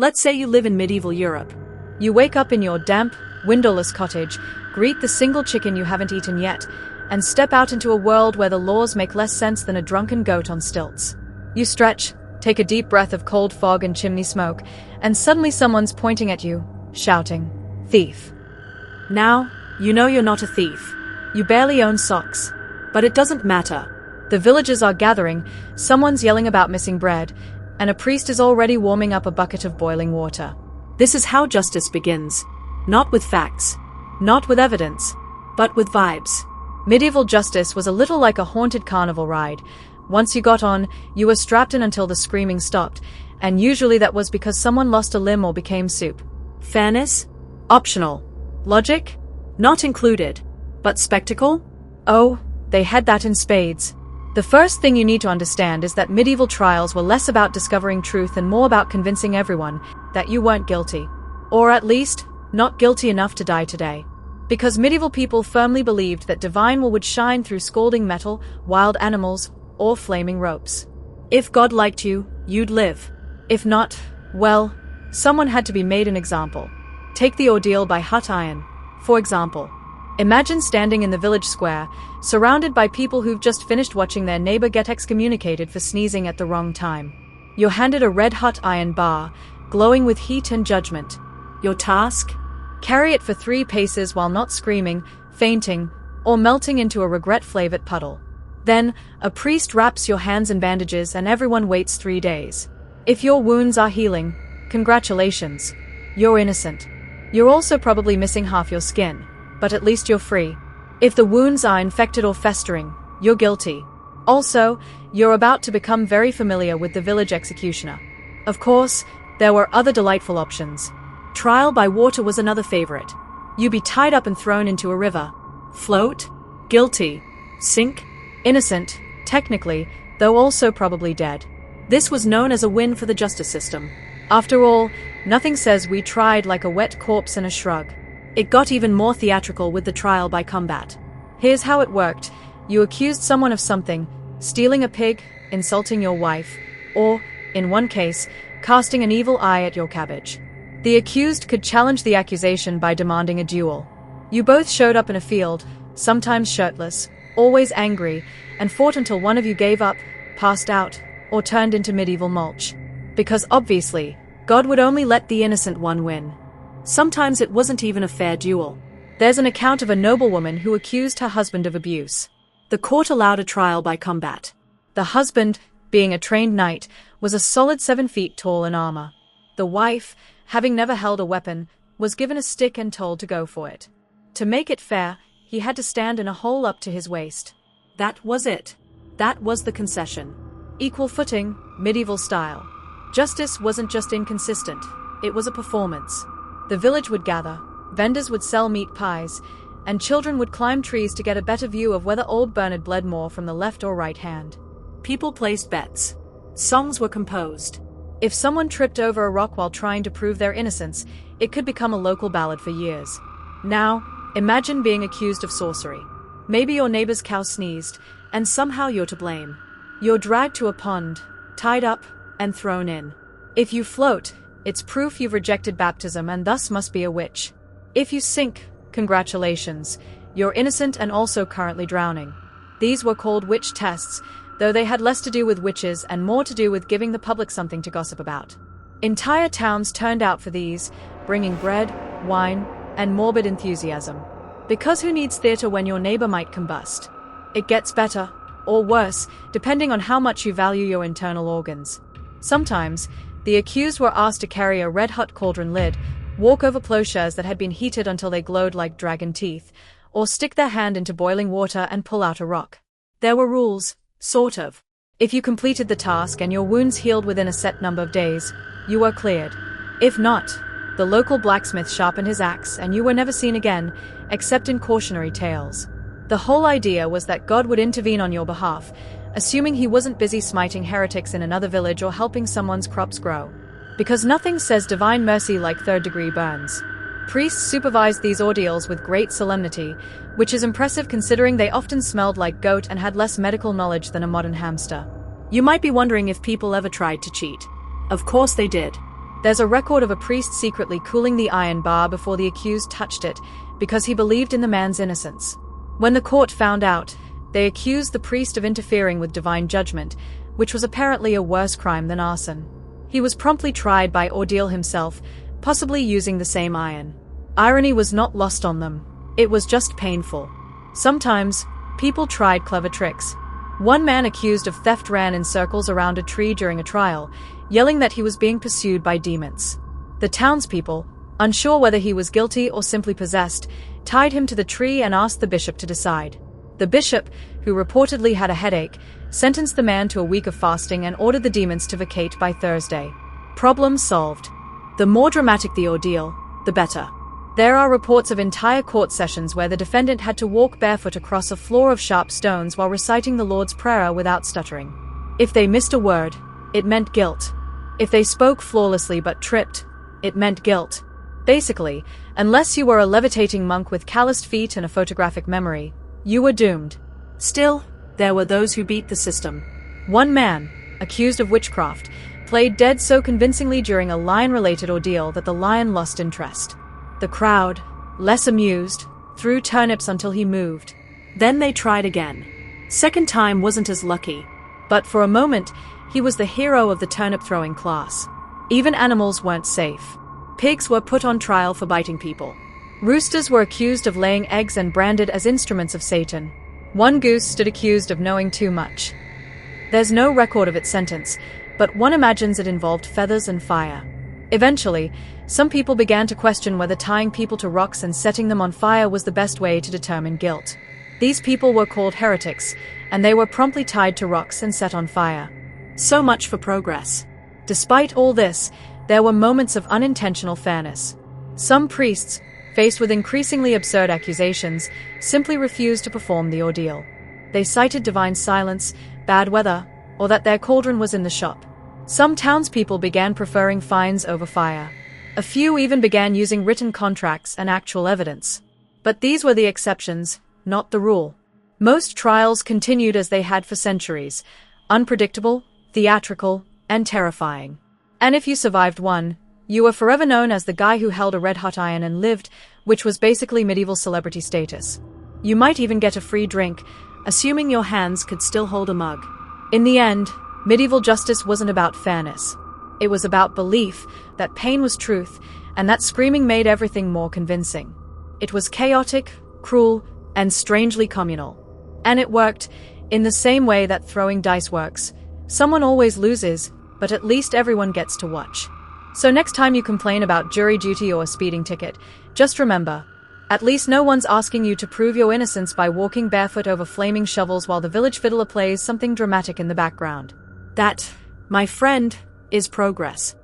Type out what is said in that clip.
Let's say you live in medieval Europe. You wake up in your damp, windowless cottage, greet the single chicken you haven't eaten yet, and step out into a world where the laws make less sense than a drunken goat on stilts. You stretch, take a deep breath of cold fog and chimney smoke, and suddenly someone's pointing at you, shouting, "Thief." Now, you know you're not a thief. You barely own socks. But it doesn't matter. The villagers are gathering, someone's yelling about missing bread, and a priest is already warming up a bucket of boiling water. This is how justice begins. Not with facts. Not with evidence. But with vibes. Medieval justice was a little like a haunted carnival ride. Once you got on, you were strapped in until the screaming stopped, and usually that was because someone lost a limb or became soup. Fairness? Optional. Logic? Not included. But spectacle? Oh, they had that in spades. The first thing you need to understand is that medieval trials were less about discovering truth and more about convincing everyone that you weren't guilty. Or at least, not guilty enough to die today. Because medieval people firmly believed that divine will would shine through scalding metal, wild animals, or flaming ropes. If God liked you, you'd live. If not, well, someone had to be made an example. Take the ordeal by hot iron, for example. Imagine standing in the village square, surrounded by people who've just finished watching their neighbor get excommunicated for sneezing at the wrong time. You're handed a red-hot iron bar, glowing with heat and judgment. Your task? Carry it for 3 paces while not screaming, fainting, or melting into a regret-flavored puddle. Then, a priest wraps your hands in bandages and everyone waits 3 days. If your wounds are healing, congratulations. You're innocent. You're also probably missing half your skin. But at least you're free. If the wounds are infected or festering, you're guilty. Also, you're about to become very familiar with the village executioner. Of course, there were other delightful options. Trial by water was another favorite. You'd be tied up and thrown into a river. Float? Guilty. Sink? Innocent, technically, though also probably dead. This was known as a win for the justice system. After all, nothing says we tried like a wet corpse and a shrug. It got even more theatrical with the trial by combat. Here's how it worked. You accused someone of something, stealing a pig, insulting your wife, or, in one case, casting an evil eye at your cabbage. The accused could challenge the accusation by demanding a duel. You both showed up in a field, sometimes shirtless, always angry, and fought until one of you gave up, passed out, or turned into medieval mulch. Because obviously, God would only let the innocent one win. Sometimes it wasn't even a fair duel. There's an account of a noblewoman who accused her husband of abuse. The court allowed a trial by combat. The husband, being a trained knight, was a solid 7 feet tall in armor. The wife, having never held a weapon, was given a stick and told to go for it. To make it fair, he had to stand in a hole up to his waist. That was it. That was the concession. Equal footing, medieval style. Justice wasn't just inconsistent, it was a performance. The village would gather, vendors would sell meat pies, and children would climb trees to get a better view of whether old Bernard bled more from the left or right hand. People placed bets. Songs were composed. If someone tripped over a rock while trying to prove their innocence, it could become a local ballad for years. Now, imagine being accused of sorcery. Maybe your neighbor's cow sneezed, and somehow you're to blame. You're dragged to a pond, tied up, and thrown in. If you float, it's proof you've rejected baptism and thus must be a witch. If you sink, congratulations, you're innocent and also currently drowning. These were called witch tests, though they had less to do with witches and more to do with giving the public something to gossip about. Entire towns turned out for these, bringing bread, wine, and morbid enthusiasm. Because who needs theater when your neighbor might combust? It gets better, or worse, depending on how much you value your internal organs. Sometimes, the accused were asked to carry a red-hot cauldron lid, walk over plowshares that had been heated until they glowed like dragon teeth, or stick their hand into boiling water and pull out a rock. There were rules, sort of. If you completed the task and your wounds healed within a set number of days, you were cleared. If not, the local blacksmith sharpened his axe and you were never seen again, except in cautionary tales. The whole idea was that God would intervene on your behalf, assuming he wasn't busy smiting heretics in another village or helping someone's crops grow. Because nothing says divine mercy like third-degree burns. Priests supervised these ordeals with great solemnity, which is impressive considering they often smelled like goat and had less medical knowledge than a modern hamster. You might be wondering if people ever tried to cheat. Of course they did. There's a record of a priest secretly cooling the iron bar before the accused touched it, because he believed in the man's innocence. When the court found out, they accused the priest of interfering with divine judgment, which was apparently a worse crime than arson. He was promptly tried by Ordeal himself, possibly using the same iron. Irony was not lost on them. It was just painful. Sometimes, people tried clever tricks. One man accused of theft ran in circles around a tree during a trial, yelling that he was being pursued by demons. The townspeople, unsure whether he was guilty or simply possessed, tied him to the tree and asked the bishop to decide. The bishop, who reportedly had a headache, sentenced the man to a week of fasting and ordered the demons to vacate by Thursday. Problem solved. The more dramatic the ordeal, the better. There are reports of entire court sessions where the defendant had to walk barefoot across a floor of sharp stones while reciting the Lord's Prayer without stuttering. If they missed a word, it meant guilt. If they spoke flawlessly but tripped, it meant guilt. Basically, unless you were a levitating monk with calloused feet and a photographic memory, you were doomed. Still, there were those who beat the system. One man, accused of witchcraft, played dead so convincingly during a lion-related ordeal that the lion lost interest. The crowd, less amused, threw turnips until he moved. Then they tried again. Second time wasn't as lucky. But for a moment, he was the hero of the turnip-throwing class. Even animals weren't safe. Pigs were put on trial for biting people. Roosters were accused of laying eggs and branded as instruments of Satan. One goose stood accused of knowing too much. There's no record of its sentence, but one imagines it involved feathers and fire. Eventually, some people began to question whether tying people to rocks and setting them on fire was the best way to determine guilt. These people were called heretics, and they were promptly tied to rocks and set on fire. So much for progress. Despite all this, there were moments of unintentional fairness. Some priests, faced with increasingly absurd accusations, simply refused to perform the ordeal. They cited divine silence, bad weather, or that their cauldron was in the shop. Some townspeople began preferring fines over fire. A few even began using written contracts and actual evidence. But these were the exceptions, not the rule. Most trials continued as they had for centuries, unpredictable, theatrical, and terrifying. And if you survived one, you were forever known as the guy who held a red-hot iron and lived, which was basically medieval celebrity status. You might even get a free drink, assuming your hands could still hold a mug. In the end, medieval justice wasn't about fairness. It was about belief that pain was truth, and that screaming made everything more convincing. It was chaotic, cruel, and strangely communal. And it worked, in the same way that throwing dice works. Someone always loses, but at least everyone gets to watch. So next time you complain about jury duty or a speeding ticket, just remember, at least no one's asking you to prove your innocence by walking barefoot over flaming shovels while the village fiddler plays something dramatic in the background. That, my friend, is progress.